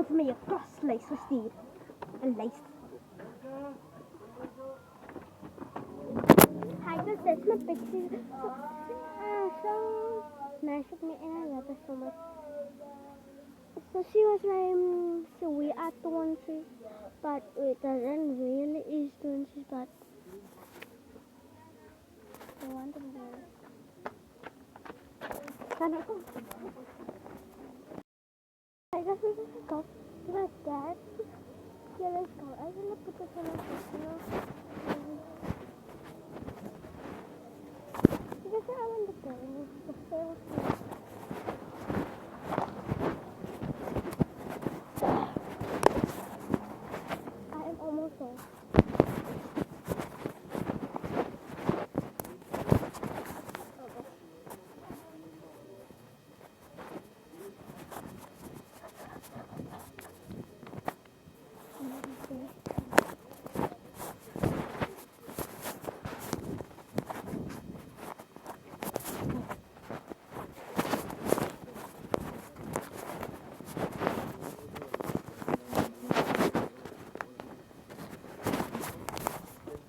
Don't for me a cross lace with Steve. A lace. Hi guys, that's my picture. So nice of me and I love her so much. So she was my sweet at the one but it doesn't really is doing but I want to do it. Can I go? I guess we can go. Like that. Yeah, let's go. I'm gonna put this on my face, I guess I want to go. The